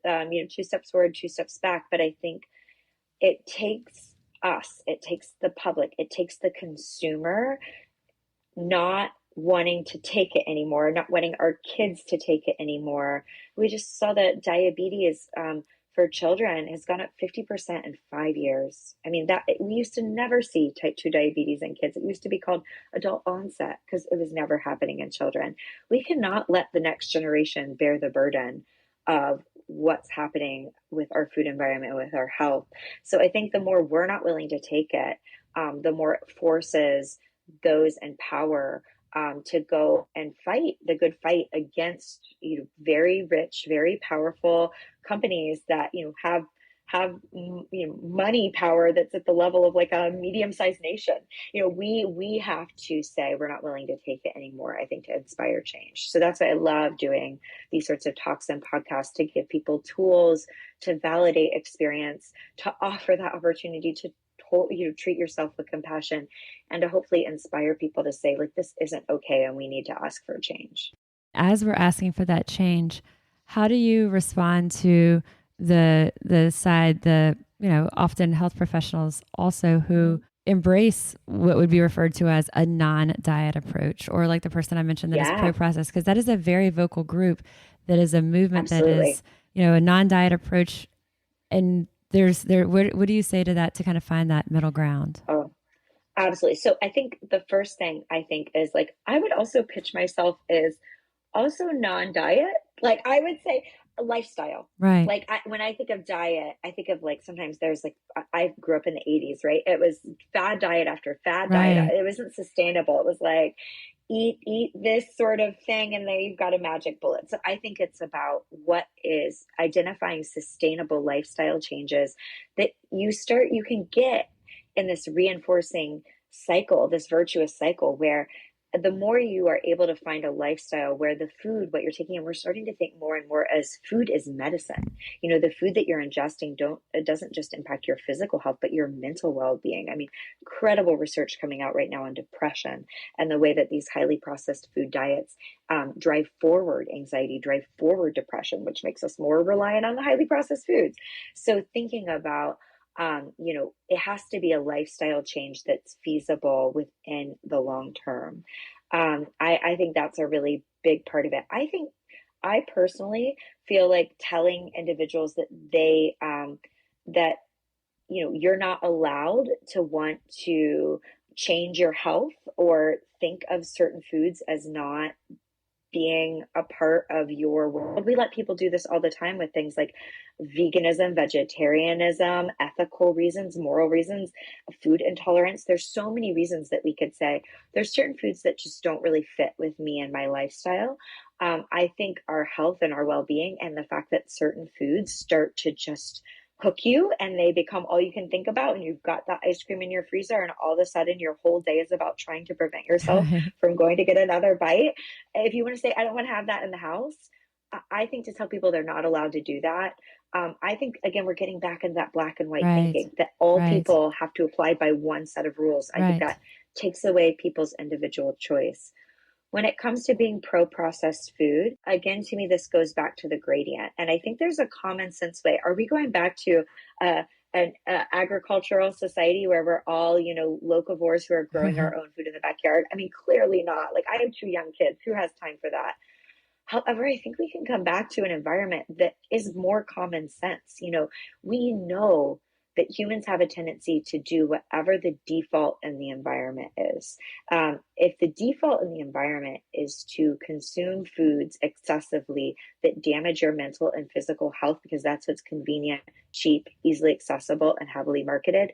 two steps forward, two steps back. But I think it takes us, it takes the public, it takes the consumer not wanting to take it anymore, not wanting our kids to take it anymore. We just saw that diabetes for children has gone up 50% in 5 years. I mean, that we used to never see type 2 diabetes in kids. It used to be called adult onset because it was never happening in children. We cannot let the next generation bear the burden of what's happening with our food environment, with our health. So I think the more we're not willing to take it, the more it forces those in power to go and fight the good fight against very rich, very powerful companies that have money power that's at the level of like a medium-sized nation. We have to say we're not willing to take it anymore, I think, to inspire change. So that's why I love doing these sorts of talks and podcasts, to give people tools to validate experience, to offer that opportunity to treat yourself with compassion, and to hopefully inspire people to say, like, this isn't okay and we need to ask for change. As we're asking for that change, how do you respond to the side, often health professionals also who embrace what would be referred to as a non-diet approach, or like the person I mentioned that is pro-processed, because that is a very vocal group that is a movement Absolutely. that is, a non-diet approach. And what do you say to that, to kind of find that middle ground? Oh, absolutely. So I think the first thing I think is, like, I would also pitch myself as also non-diet. Like, I would say a lifestyle. Right. Like, when I think of diet, I think of, like, sometimes there's like, I grew up in the 80s, right? It was fad diet after fad diet. It wasn't sustainable. It was like, eat this sort of thing and then you've got a magic bullet. So I think it's about what is identifying sustainable lifestyle changes that you can get in this reinforcing cycle, this virtuous cycle, where the more you are able to find a lifestyle where the food, what you're taking, and we're starting to think more and more as food is medicine. The food that you're ingesting it doesn't just impact your physical health, but your mental well-being. I mean, incredible research coming out right now on depression and the way that these highly processed food diets drive forward anxiety, drive forward depression, which makes us more reliant on the highly processed foods. So thinking about it has to be a lifestyle change that's feasible within the long term. I think that's a really big part of it. I personally feel like telling individuals that you're not allowed to want to change your health or think of certain foods as not being a part of your world. We let people do this all the time with things like veganism, vegetarianism, ethical reasons, moral reasons, food intolerance. There's so many reasons that we could say there's certain foods that just don't really fit with me and my lifestyle. I think our health and our well-being, and the fact that certain foods start to just hook you and they become all you can think about, and you've got that ice cream in your freezer and all of a sudden your whole day is about trying to prevent yourself from going to get another bite. If you want to say, I don't want to have that in the house, I think to tell people they're not allowed to do that. I think, again, we're getting back into that black and white thinking that all people have to apply by one set of rules. I think that takes away people's individual choice. When it comes to being pro-processed food, again, to me, this goes back to the gradient. And I think there's a common sense way. Are we going back to an agricultural society where we're all, locavores who are growing our own food in the backyard? I mean, clearly not. Like, I have 2 young kids. Who has time for that? However, I think we can come back to an environment that is more common sense. We know that humans have a tendency to do whatever the default in the environment is. If the default in the environment is to consume foods excessively that damage your mental and physical health because that's what's convenient, cheap, easily accessible, and heavily marketed,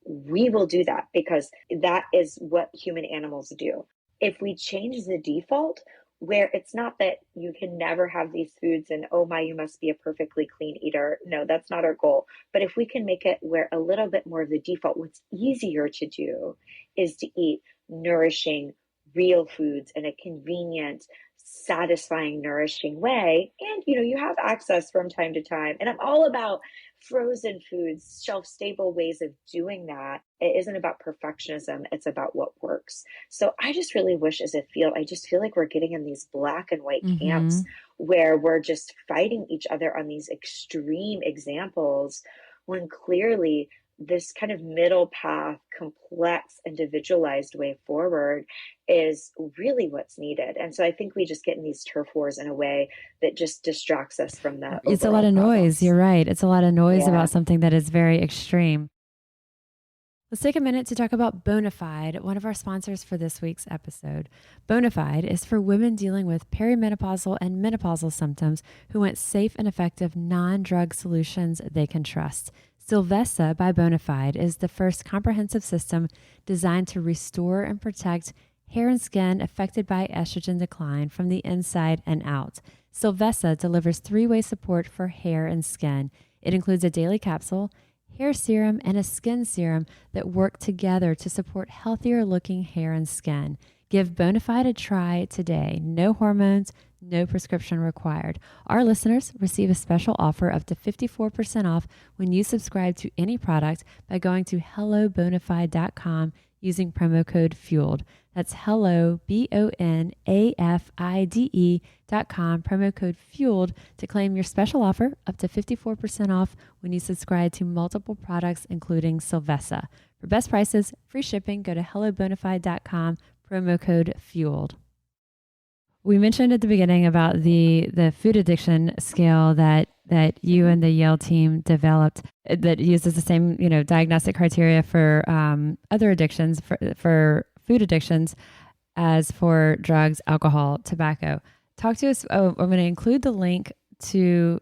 we will do that because that is what human animals do. If we change the default, where it's not that you can never have these foods and, oh my, you must be a perfectly clean eater. No, that's not our goal. But if we can make it where a little bit more of the default, what's easier to do is to eat nourishing, real foods in a convenient, satisfying, nourishing way. And, you have access from time to time. And I'm all about frozen foods, shelf stable ways of doing that. It isn't about perfectionism, it's about what works. So I just really wish I just feel like we're getting in these black and white Mm-hmm. camps where we're just fighting each other on these extreme examples when clearly this kind of middle path, complex, individualized way forward is really what's needed. And so I think we just get in these turf wars in a way that just distracts us from the It's a lot overall of noise. problems. You're right. It's a lot of noise Yeah. about something that is very extreme. Let's take a minute to talk about Bonafide, one of our sponsors for this week's episode. Bonafide is for women dealing with perimenopausal and menopausal symptoms who want safe and effective non-drug solutions they can trust. Silvessa by Bonafide is the first comprehensive system designed to restore and protect hair and skin affected by estrogen decline from the inside and out. Silvessa delivers three-way support for hair and skin. It includes a daily capsule, hair serum, and a skin serum that work together to support healthier looking hair and skin. Give Bonafide a try today. No hormones, no prescription required. Our listeners receive a special offer up to 54% off when you subscribe to any product by going to hellobonafide.com using promo code FUELED. That's hello, BONAFIDE.com, promo code FUELED to claim your special offer up to 54% off when you subscribe to multiple products, including Silvessa. For best prices, free shipping, go to hellobonafide.com, promo code FUELED. We mentioned at the beginning about the food addiction scale that you and the Yale team developed that uses the same diagnostic criteria for other addictions for food addictions as for drugs, alcohol, tobacco. Talk to us. I'm going to include the link to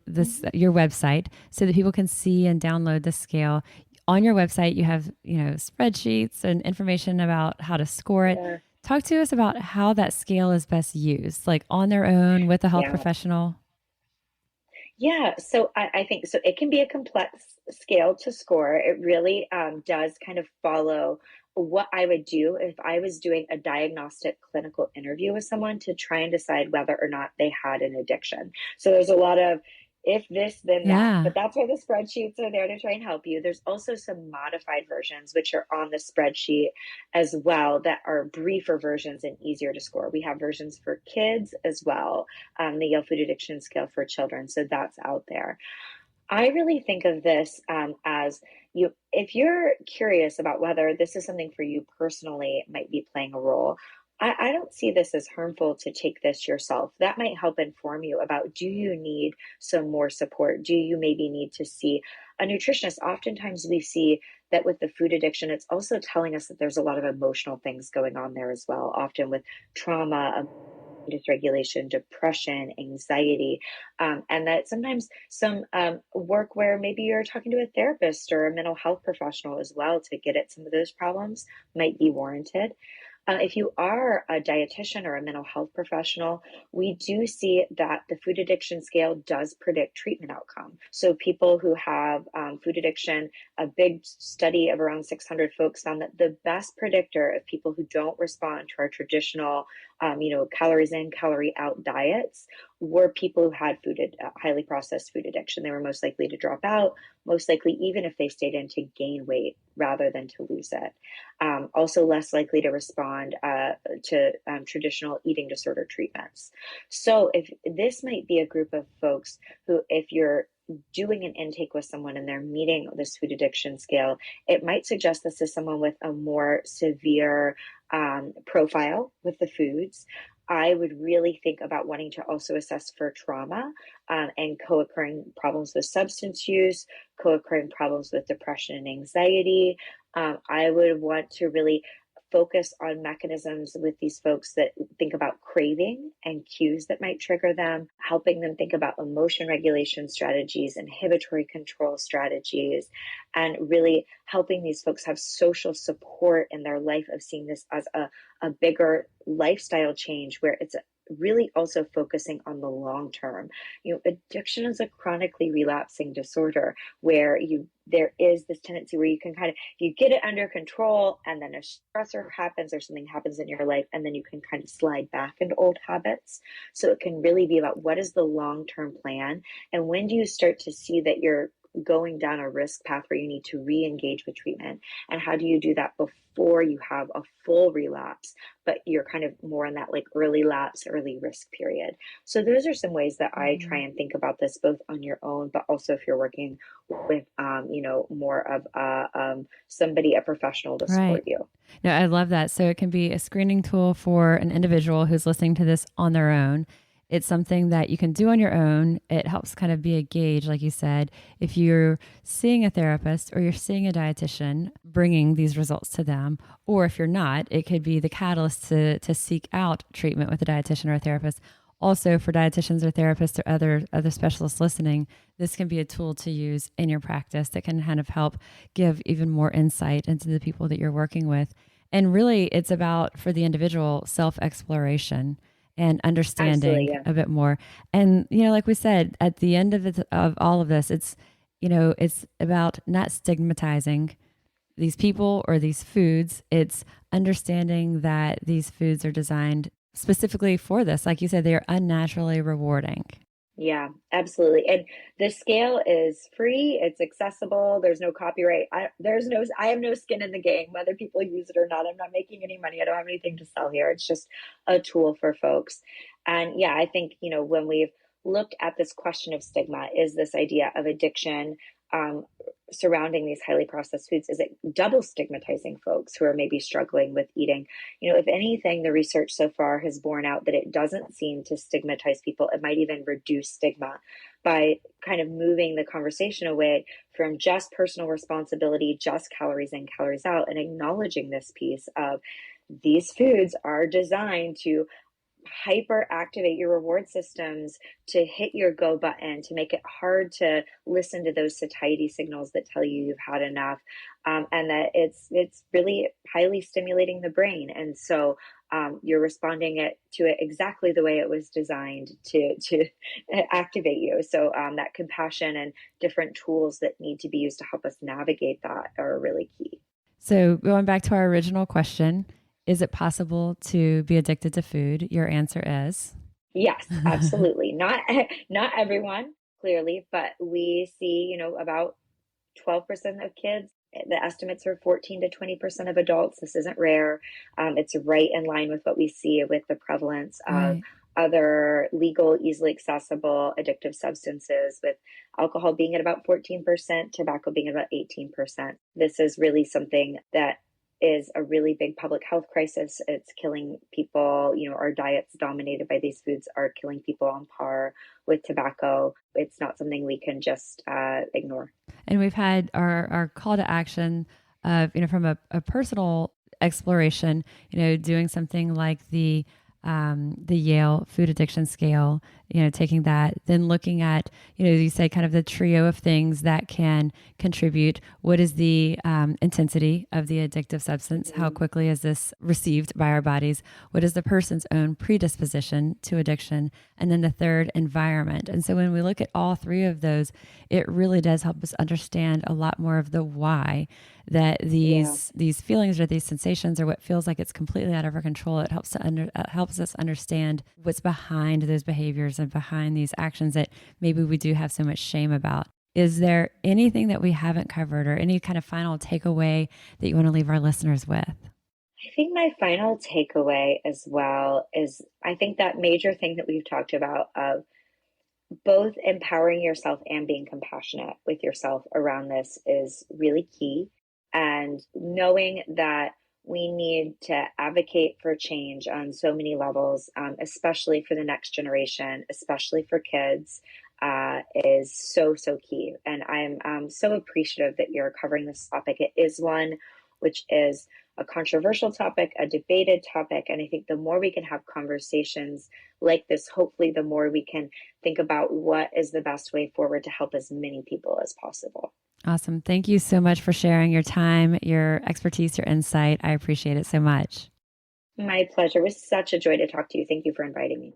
your website so that people can see and download the scale. On your website, you have spreadsheets and information about how to score it. Yeah. Talk to us about how that scale is best used, like on their own with a health professional. Yeah, so I think so. It can be a complex scale to score. It really does kind of follow what I would do if I was doing a diagnostic clinical interview with someone to try and decide whether or not they had an addiction. So there's a lot of if this, then that. But that's why the spreadsheets are there to try and help you. There's also some modified versions, which are on the spreadsheet as well, that are briefer versions and easier to score. We have versions for kids as well, the Yale Food Addiction Scale for children. So that's out there. I really think of this as if you're curious about whether this is something for you personally, it might be playing a role. I don't see this as harmful to take this yourself. That might help inform you about, do you need some more support? Do you maybe need to see a nutritionist? Oftentimes we see that with the food addiction, it's also telling us that there's a lot of emotional things going on there as well, often with trauma, dysregulation, depression, anxiety, and that sometimes some work where maybe you're talking to a therapist or a mental health professional as well to get at some of those problems might be warranted. If you are a dietitian or a mental health professional, we do see that the food addiction scale does predict treatment outcome. So people who have food addiction, a big study of around 600 folks found that the best predictor of people who don't respond to our traditional, calories in, calorie out diets were people who had highly processed food addiction. They were most likely to drop out, most likely even if they stayed in to gain weight rather than to lose it. Also less likely to respond to traditional eating disorder treatments. So if this might be a group of folks who, if you're doing an intake with someone and they're meeting this food addiction scale, it might suggest this is someone with a more severe profile with the foods. I would really think about wanting to also assess for trauma and co-occurring problems with substance use, co-occurring problems with depression and anxiety. I would want to really focus on mechanisms with these folks that think about craving and cues that might trigger them, helping them think about emotion regulation strategies, inhibitory control strategies, and really helping these folks have social support in their life of seeing this as a bigger lifestyle change where it's really also focusing on the long term. Addiction is a chronically relapsing disorder where there is this tendency where you can you get it under control and then a stressor happens or something happens in your life and then you can kind of slide back into old habits. So it can really be about what is the long-term plan and when do you start to see that you're going down a risk path where you need to re-engage with treatment? And how do you do that before you have a full relapse, but you're kind of more in that like early lapse, early risk period? So those are some ways that I try and think about this, both on your own, but also if you're working with, more of somebody, a professional to Right. support you. No, I love that. So it can be a screening tool for an individual who's listening to this on their own. It's something that you can do on your own. It helps kind of be a gauge, like you said, if you're seeing a therapist or you're seeing a dietitian, bringing these results to them, or if you're not, it could be the catalyst to seek out treatment with a dietitian or a therapist. Also, for dietitians or therapists or other specialists listening, this can be a tool to use in your practice that can kind of help give even more insight into the people that you're working with. And really, it's about, for the individual, self-exploration and understanding Absolutely, yeah. a bit more. And, like we said, at the end of all of this, it's about not stigmatizing these people or these foods. It's understanding that these foods are designed specifically for this. Like you said, they are unnaturally rewarding. Yeah, absolutely. And the scale is free, it's accessible, there's no copyright. I have no skin in the game, whether people use it or not. I'm not making any money. I don't have anything to sell here. It's just a tool for folks. And yeah, I think, when we've looked at this question of stigma, is this idea of addiction surrounding these highly processed foods, is it double stigmatizing folks who are maybe struggling with eating? If anything, the research so far has borne out that it doesn't seem to stigmatize people. It might even reduce stigma by kind of moving the conversation away from just personal responsibility, just calories in, calories out, and acknowledging this piece of these foods are designed to hyperactivate your reward systems, to hit your go button, to make it hard to listen to those satiety signals that tell you you've had enough, and that it's really highly stimulating the brain. And so you're responding to it exactly the way it was designed to activate you. So that compassion and different tools that need to be used to help us navigate that are really key. So going back to our original question, is it possible to be addicted to food? Your answer is Yes, absolutely. Not everyone, clearly, but we see, about 12% of kids. The estimates are 14 to 20% of adults. This isn't rare. It's right in line with what we see with the prevalence of right. other legal, easily accessible addictive substances, with alcohol being at about 14%, tobacco being about 18%. This is really something that is a really big public health crisis. It's killing people. Our diets dominated by these foods are killing people on par with tobacco. It's not something we can just ignore. And we've had our call to action of, from a personal exploration, doing something like the Yale Food Addiction Scale, taking that, then looking at, you say kind of the trio of things that can contribute. What is the intensity of the addictive substance? How quickly is this received by our bodies? What is the person's own predisposition to addiction? And then the third, environment. And so when we look at all three of those, it really does help us understand a lot more of the why that these feelings or these sensations or what feels like it's completely out of our control. It helps us understand what's behind those behaviors and behind these actions that maybe we do have so much shame about. Is there anything that we haven't covered or any kind of final takeaway that you want to leave our listeners with? I think my final takeaway as well is, I think that major thing that we've talked about of both empowering yourself and being compassionate with yourself around this is really key. And knowing that we need to advocate for change on so many levels, especially for the next generation, especially for kids, is so, so key. And I'm so appreciative that you're covering this topic. It is one which is a controversial topic, a debated topic. And I think the more we can have conversations like this, hopefully the more we can think about what is the best way forward to help as many people as possible. Awesome. Thank you so much for sharing your time, your expertise, your insight. I appreciate it so much. My pleasure. It was such a joy to talk to you. Thank you for inviting me.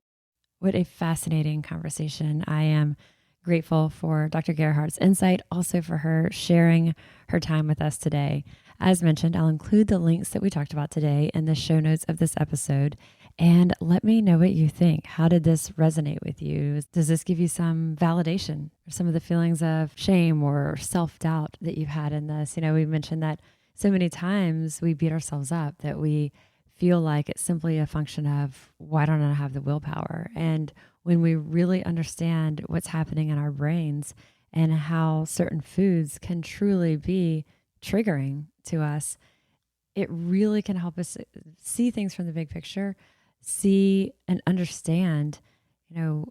What a fascinating conversation. I am grateful for Dr. Gearhardt's insight, also for her sharing her time with us today. As mentioned, I'll include the links that we talked about today in the show notes of this episode. And let me know what you think. How did this resonate with you? Does this give you some validation or some of the feelings of shame or self-doubt that you've had in this? We mentioned that so many times we beat ourselves up, that we feel like it's simply a function of, why don't I have the willpower? And when we really understand what's happening in our brains and how certain foods can truly be triggering to us, it really can help us see things from the big picture, see and understand,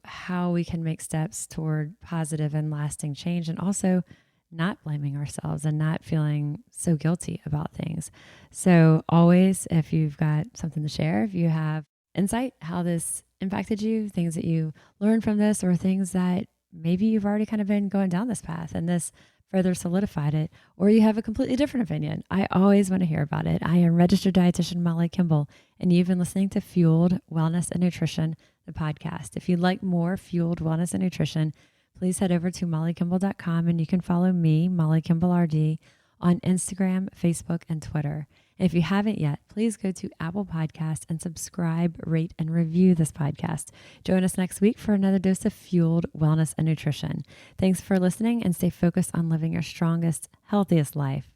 how we can make steps toward positive and lasting change, and also not blaming ourselves and not feeling so guilty about things. So always, if you've got something to share, if you have insight, how this impacted you, things that you learned from this, or things that maybe you've already kind of been going down this path and this further solidified it, or you have a completely different opinion, I always want to hear about it. I am registered dietitian Molly Kimball, and you've been listening to Fueled Wellness and Nutrition, the podcast. If you'd like more Fueled Wellness and Nutrition, please head over to mollykimball.com, and you can follow me, Molly Kimball RD, on Instagram, Facebook, and Twitter. And if you haven't yet, please go to Apple Podcasts and subscribe, rate, and review this podcast. Join us next week for another dose of Fueled Wellness and Nutrition. Thanks for listening, and stay focused on living your strongest, healthiest life.